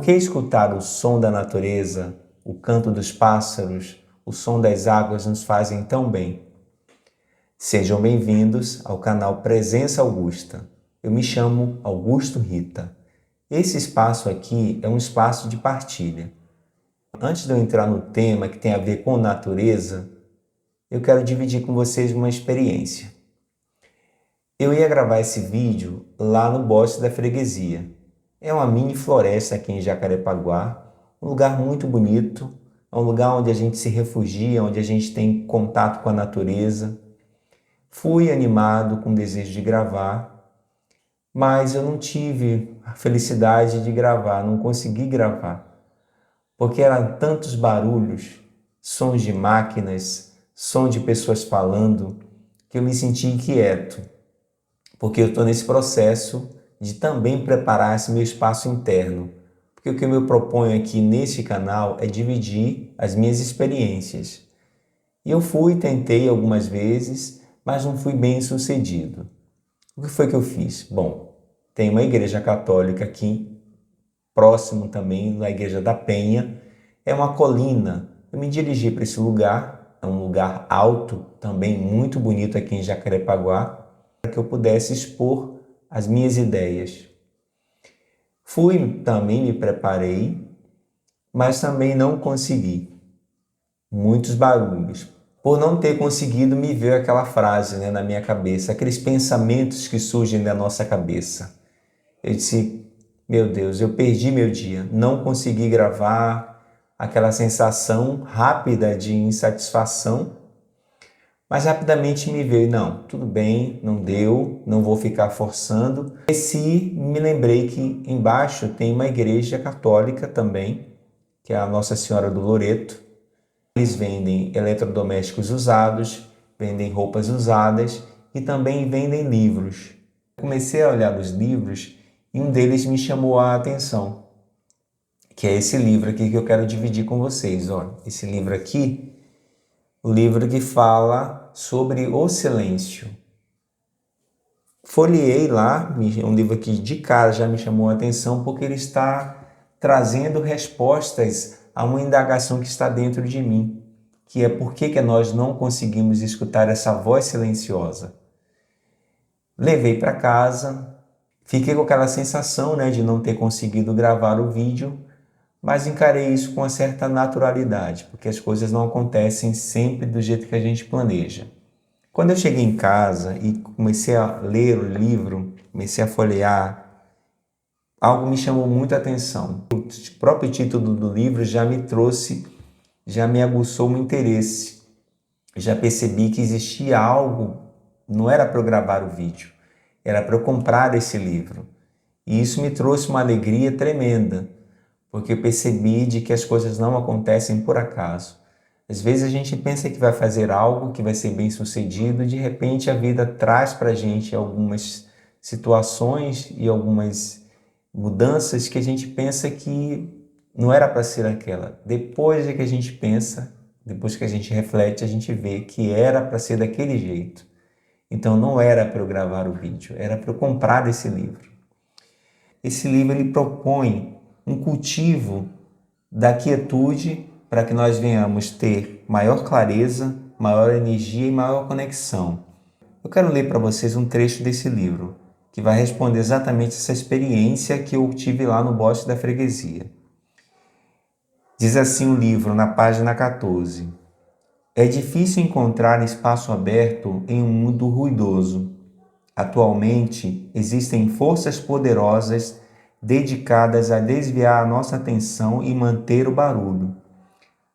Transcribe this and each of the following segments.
Por que escutar o som da natureza, o canto dos pássaros, o som das águas nos fazem tão bem? Sejam bem-vindos ao canal Presença Augusta. Eu me chamo Augusto Rita. Esse espaço aqui é um espaço de partilha. Antes de eu entrar no tema que tem a ver com natureza, eu quero dividir com vocês uma experiência. Eu ia gravar esse vídeo lá no Bosque da Freguesia. É uma mini floresta aqui em Jacarepaguá, um lugar muito bonito, é um lugar onde a gente se refugia, onde a gente tem contato com a natureza. Fui animado com o desejo de gravar, mas eu não tive a felicidade de gravar, não consegui gravar, porque eram tantos barulhos, sons de máquinas, som de pessoas falando, que eu me senti inquieto, porque eu estou nesse processo de também preparar esse meu espaço interno. Porque o que eu me proponho aqui neste canal é dividir as minhas experiências. E eu tentei algumas vezes, mas não fui bem sucedido. O que foi que eu fiz? Bom, tem uma igreja católica aqui, próximo também da Igreja da Penha. É uma colina. Eu me dirigi para esse lugar, é um lugar alto, também muito bonito aqui em Jacarepaguá, para que eu pudesse expor as minhas ideias. Também me preparei, mas também não consegui. Muitos barulhos. Por não ter conseguido, me veio aquela frase na minha cabeça, aqueles pensamentos que surgem da nossa cabeça. Eu disse, meu Deus, eu perdi meu dia, não consegui gravar, aquela sensação rápida de insatisfação. Mas rapidamente me veio, não, tudo bem, não deu, não vou ficar forçando. Me lembrei que embaixo tem uma igreja católica também, que é a Nossa Senhora do Loreto. Eles vendem eletrodomésticos usados, vendem roupas usadas e também vendem livros. Comecei a olhar os livros e um deles me chamou a atenção, que é esse livro aqui que eu quero dividir com vocês. Olha, esse livro aqui, o livro que fala sobre o silêncio. Folheei lá, um livro que de cara já me chamou a atenção porque ele está trazendo respostas a uma indagação que está dentro de mim, que é por que nós não conseguimos escutar essa voz silenciosa. Levei para casa, fiquei com aquela sensação de não ter conseguido gravar o vídeo, mas encarei isso com uma certa naturalidade, porque as coisas não acontecem sempre do jeito que a gente planeja. Quando eu cheguei em casa e comecei a ler o livro, comecei a folhear, algo me chamou muita atenção. O próprio título do livro já me aguçou um interesse. Já percebi que existia algo, não era para eu gravar o vídeo, era para eu comprar esse livro. E isso me trouxe uma alegria tremenda, porque eu percebi de que as coisas não acontecem por acaso. Às vezes a gente pensa que vai fazer algo que vai ser bem sucedido, de repente a vida traz para a gente algumas situações e algumas mudanças que a gente pensa que não era para ser aquela. Depois é que a gente pensa, depois que a gente reflete, a gente vê que era para ser daquele jeito. Então não era para eu gravar o vídeo, era para eu comprar esse livro. Esse livro ele propõe um cultivo da quietude para que nós venhamos ter maior clareza, maior energia e maior conexão. Eu quero ler para vocês um trecho desse livro, que vai responder exatamente essa experiência que eu tive lá no Bosque da Freguesia. Diz assim o livro, na página 14. É difícil encontrar espaço aberto em um mundo ruidoso. Atualmente, existem forças poderosas dedicadas a desviar a nossa atenção e manter o barulho.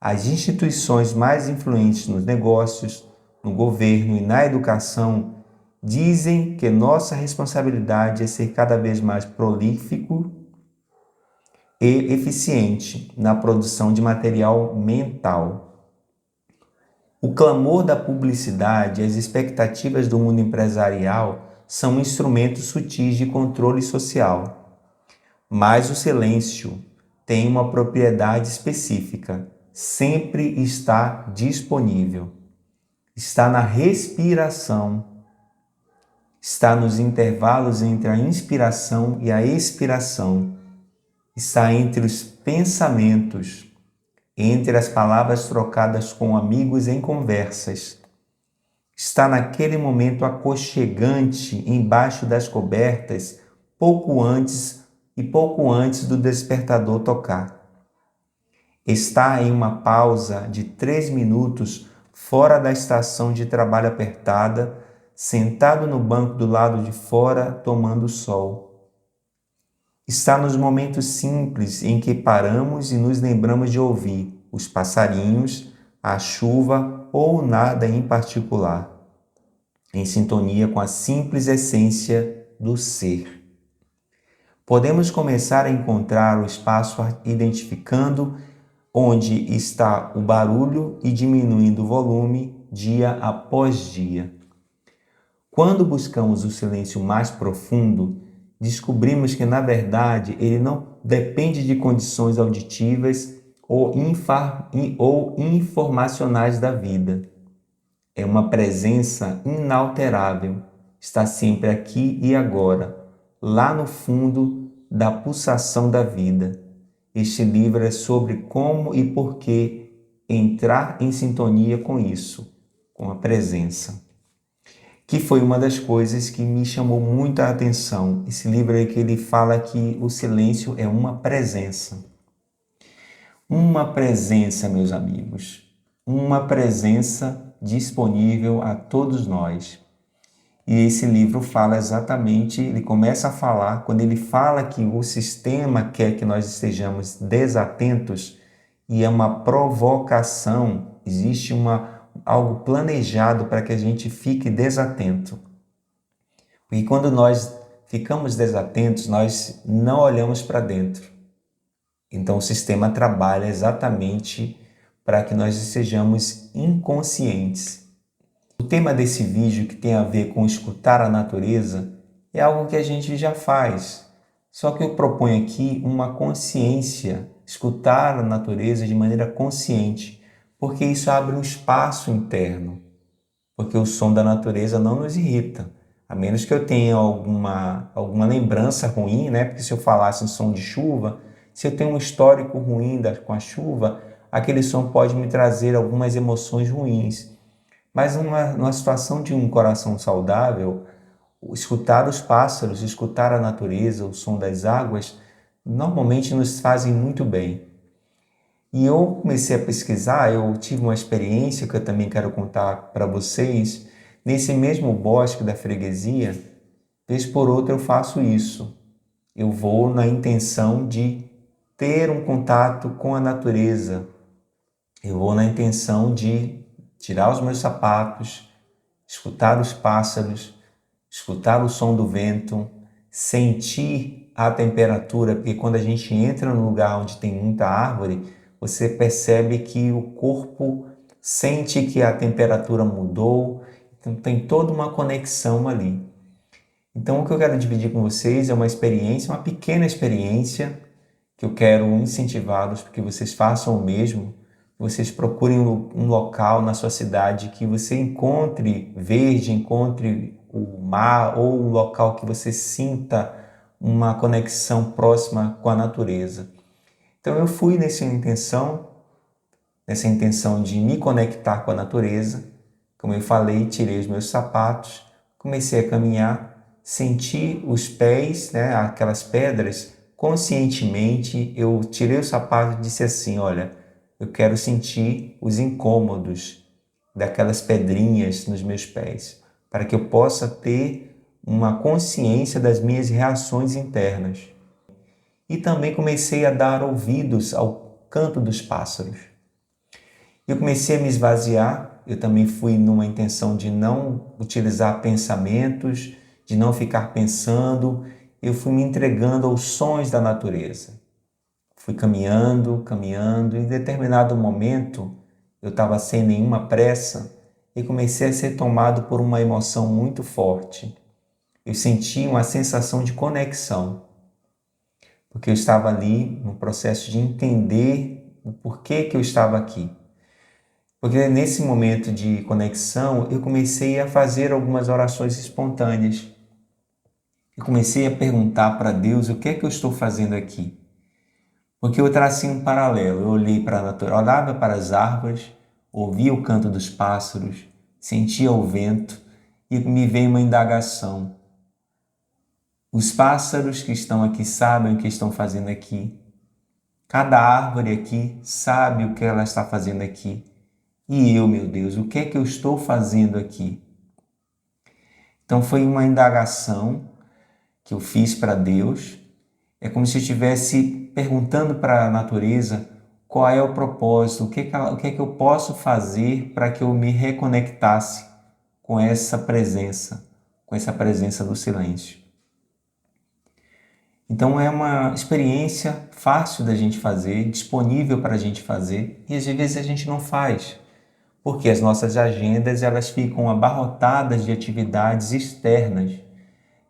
As instituições mais influentes nos negócios, no governo e na educação dizem que nossa responsabilidade é ser cada vez mais prolífico e eficiente na produção de material mental. O clamor da publicidade e as expectativas do mundo empresarial são instrumentos sutis de controle social. Mas o silêncio tem uma propriedade específica, sempre está disponível. Está na respiração, está nos intervalos entre a inspiração e a expiração. está entre os pensamentos, entre as palavras trocadas com amigos em conversas. Está naquele momento aconchegante embaixo das cobertas, pouco antes do despertador tocar. Está em uma pausa de 3 minutos fora da estação de trabalho apertada, sentado no banco do lado de fora, tomando sol. Está nos momentos simples em que paramos e nos lembramos de ouvir os passarinhos, a chuva ou nada em particular, em sintonia com a simples essência do ser. Podemos começar a encontrar o espaço identificando onde está o barulho e diminuindo o volume dia após dia. Quando buscamos o silêncio mais profundo, descobrimos que, na verdade, ele não depende de condições auditivas ou informacionais da vida. É uma presença inalterável, está sempre aqui e agora, lá no fundo da pulsação da vida. Este livro é sobre como e por que entrar em sintonia com isso, com a presença. Que foi uma das coisas que me chamou muita atenção. Esse livro é que ele fala que o silêncio é uma presença. Uma presença, meus amigos. Uma presença disponível a todos nós. E esse livro fala exatamente, ele começa a falar, quando ele fala que o sistema quer que nós estejamos desatentos, e é uma provocação, existe algo planejado para que a gente fique desatento. Porque quando nós ficamos desatentos, nós não olhamos para dentro. Então o sistema trabalha exatamente para que nós sejamos inconscientes. O tema desse vídeo, que tem a ver com escutar a natureza, é algo que a gente já faz. Só que eu proponho aqui uma consciência, escutar a natureza de maneira consciente, porque isso abre um espaço interno. Porque o som da natureza não nos irrita, a menos que eu tenha alguma lembrança ruim, né? Porque se eu falasse em som de chuva, se eu tenho um histórico ruim com a chuva, aquele som pode me trazer algumas emoções ruins. Mas numa situação de um coração saudável, escutar os pássaros, escutar a natureza, o som das águas, normalmente nos fazem muito bem. E eu comecei a pesquisar, eu tive uma experiência que eu também quero contar para vocês. Nesse mesmo bosque da freguesia, vez por outra eu faço isso. Eu vou na intenção de ter um contato com a natureza. Eu vou na intenção de tirar os meus sapatos, escutar os pássaros, escutar o som do vento, sentir a temperatura, porque quando a gente entra num lugar onde tem muita árvore, você percebe que o corpo sente que a temperatura mudou, então tem toda uma conexão ali. Então o que eu quero dividir com vocês é uma experiência, uma pequena experiência, que eu quero incentivá-los para que vocês façam o mesmo. Vocês procurem um local na sua cidade que você encontre verde, encontre o mar, ou um local que você sinta uma conexão próxima com a natureza. Então eu fui nessa intenção de me conectar com a natureza. Como eu falei, tirei os meus sapatos, comecei a caminhar, senti os pés, né, aquelas pedras, conscientemente eu tirei o sapato e disse assim, olha, eu quero sentir os incômodos daquelas pedrinhas nos meus pés, para que eu possa ter uma consciência das minhas reações internas. E também comecei a dar ouvidos ao canto dos pássaros. Eu comecei a me esvaziar, eu também fui numa intenção de não utilizar pensamentos, de não ficar pensando, eu fui me entregando aos sons da natureza. Fui caminhando, e em determinado momento, eu estava sem nenhuma pressa e comecei a ser tomado por uma emoção muito forte. Eu senti uma sensação de conexão, porque eu estava ali no processo de entender o porquê que eu estava aqui. Porque nesse momento de conexão, eu comecei a fazer algumas orações espontâneas. Eu comecei a perguntar para Deus o que é que eu estou fazendo aqui. Porque eu tracei um paralelo. Eu olhei para a natureza, olhava para as árvores, ouvia o canto dos pássaros, sentia o vento e me veio uma indagação. Os pássaros que estão aqui sabem o que estão fazendo aqui. Cada árvore aqui sabe o que ela está fazendo aqui. E eu, meu Deus, o que é que eu estou fazendo aqui? Então foi uma indagação que eu fiz para Deus. É como se eu estivesse perguntando para a natureza qual é o propósito, o que é que eu posso fazer para que eu me reconectasse com essa presença do silêncio. Então é uma experiência fácil da gente fazer, disponível para a gente fazer, e às vezes a gente não faz, porque as nossas agendas elas ficam abarrotadas de atividades externas.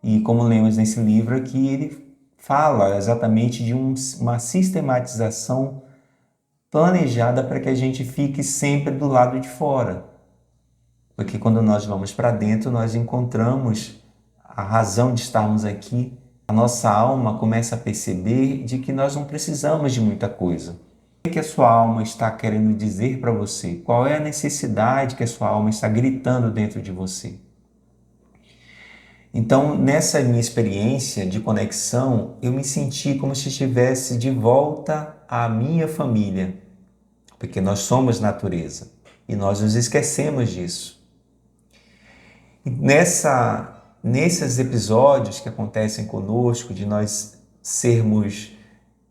E como lemos nesse livro aqui, ele fala exatamente de uma sistematização planejada para que a gente fique sempre do lado de fora. Porque quando nós vamos para dentro, nós encontramos a razão de estarmos aqui. A nossa alma começa a perceber de que nós não precisamos de muita coisa. O que a sua alma está querendo dizer para você? Qual é a necessidade que a sua alma está gritando dentro de você? Então, nessa minha experiência de conexão, eu me senti como se estivesse de volta à minha família, porque nós somos natureza e nós nos esquecemos disso. E nesses episódios que acontecem conosco, de nós sermos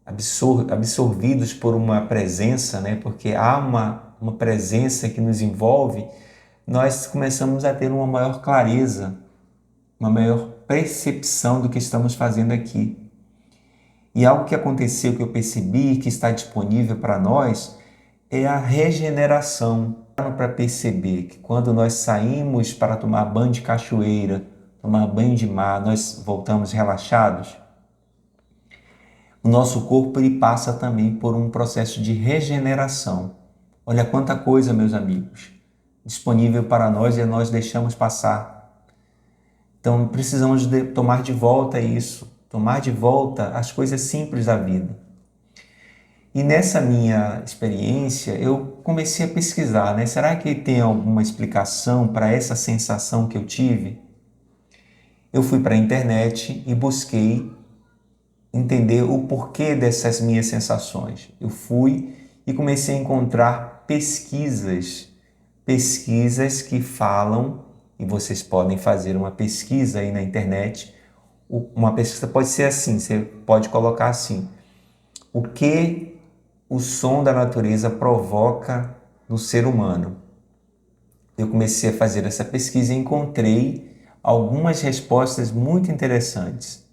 absorvidos por uma presença, né? Porque há uma presença que nos envolve, nós começamos a ter uma maior clareza, uma maior percepção do que estamos fazendo aqui. E algo que aconteceu, que eu percebi, que está disponível para nós, é a regeneração. Para perceber que quando nós saímos para tomar banho de cachoeira, tomar banho de mar, nós voltamos relaxados. O nosso corpo ele passa também por um processo de regeneração. Olha quanta coisa, meus amigos, disponível para nós e nós deixamos passar. Então precisamos tomar de volta isso, tomar de volta as coisas simples da vida. E nessa minha experiência, eu comecei a pesquisar, né? Será que tem alguma explicação para essa sensação que eu tive? Eu fui para a internet e busquei entender o porquê dessas minhas sensações. Eu fui e comecei a encontrar pesquisas que falam, e vocês podem fazer uma pesquisa aí na internet. Uma pesquisa pode ser assim, você pode colocar assim: o que o som da natureza provoca no ser humano? Eu comecei a fazer essa pesquisa e encontrei algumas respostas muito interessantes.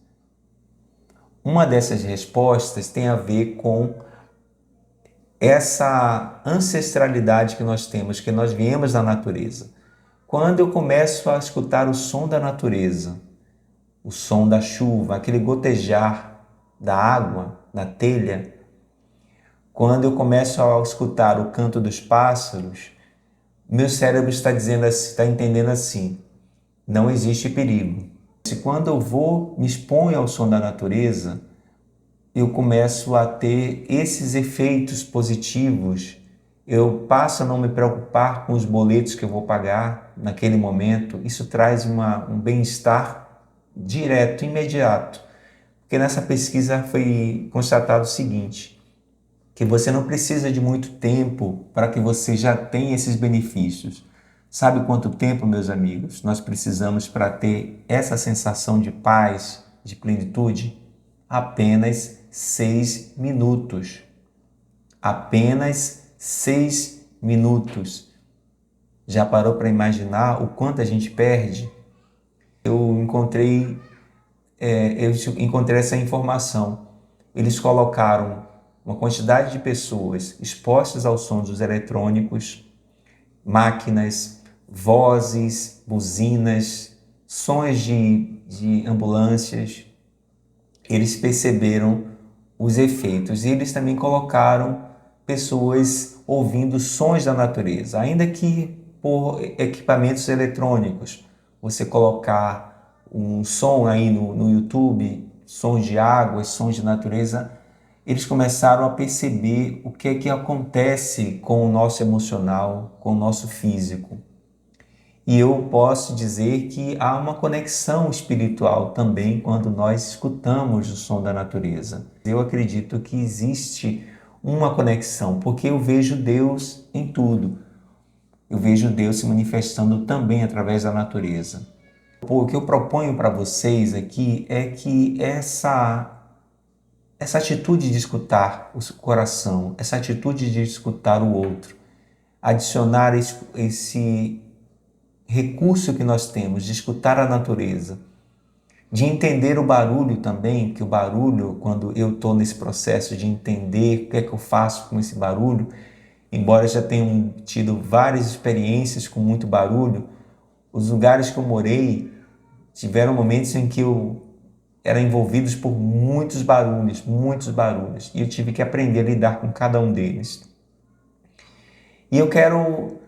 Uma dessas respostas tem a ver com essa ancestralidade que nós temos, que nós viemos da natureza. Quando eu começo a escutar o som da natureza, o som da chuva, aquele gotejar da água na telha, quando eu começo a escutar o canto dos pássaros, meu cérebro está dizendo assim, está entendendo assim: não existe perigo. Se quando eu me exponho ao som da natureza, eu começo a ter esses efeitos positivos. Eu passo a não me preocupar com os boletos que eu vou pagar naquele momento. Isso traz um bem-estar direto, imediato. Porque nessa pesquisa foi constatado o seguinte: que você não precisa de muito tempo para que você já tenha esses benefícios. Sabe quanto tempo, meus amigos, nós precisamos para ter essa sensação de paz, de plenitude? Apenas 6 minutos. Apenas 6 minutos. Já parou para imaginar o quanto a gente perde? Eu encontrei essa informação. Eles colocaram uma quantidade de pessoas expostas aos sons dos eletrônicos, máquinas, vozes, buzinas, sons de ambulâncias. Eles perceberam os efeitos e eles também colocaram pessoas ouvindo sons da natureza, ainda que por equipamentos eletrônicos. Você colocar um som aí no YouTube, sons de água, sons de natureza, eles começaram a perceber o que é que acontece com o nosso emocional, com o nosso físico. E eu posso dizer que há uma conexão espiritual também quando nós escutamos o som da natureza. Eu acredito que existe uma conexão, porque eu vejo Deus em tudo. Eu vejo Deus se manifestando também através da natureza. O que eu proponho para vocês aqui é que essa atitude de escutar o coração, essa atitude de escutar o outro, adicionar esse recurso que nós temos de escutar a natureza, de entender o barulho também, que o barulho, quando eu estou nesse processo de entender o que é que eu faço com esse barulho, embora eu já tenha tido várias experiências com muito barulho, os lugares que eu morei tiveram momentos em que eu era envolvido por muitos barulhos, e eu tive que aprender a lidar com cada um deles. E eu quero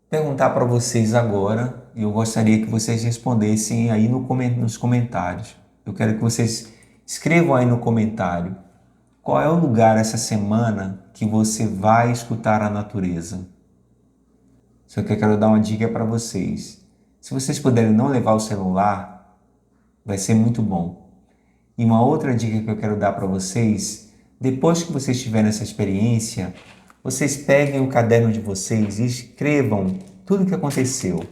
perguntar para vocês agora, e eu gostaria que vocês respondessem aí nos comentários. Eu quero que vocês escrevam aí no comentário qual é o lugar essa semana que você vai escutar a natureza. Só que eu quero dar uma dica para vocês. Se vocês puderem não levar o celular, vai ser muito bom. E uma outra dica que eu quero dar para vocês, depois que vocês tiverem essa experiência, vocês peguem o caderno de vocês e escrevam tudo o que aconteceu.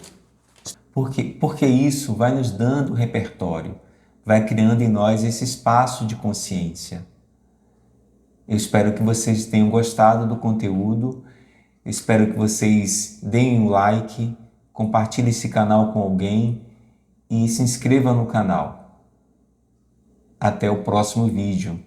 Porque isso vai nos dando repertório, vai criando em nós esse espaço de consciência. Eu espero que vocês tenham gostado do conteúdo, eu espero que vocês deem um like, compartilhem esse canal com alguém e se inscrevam no canal. Até o próximo vídeo.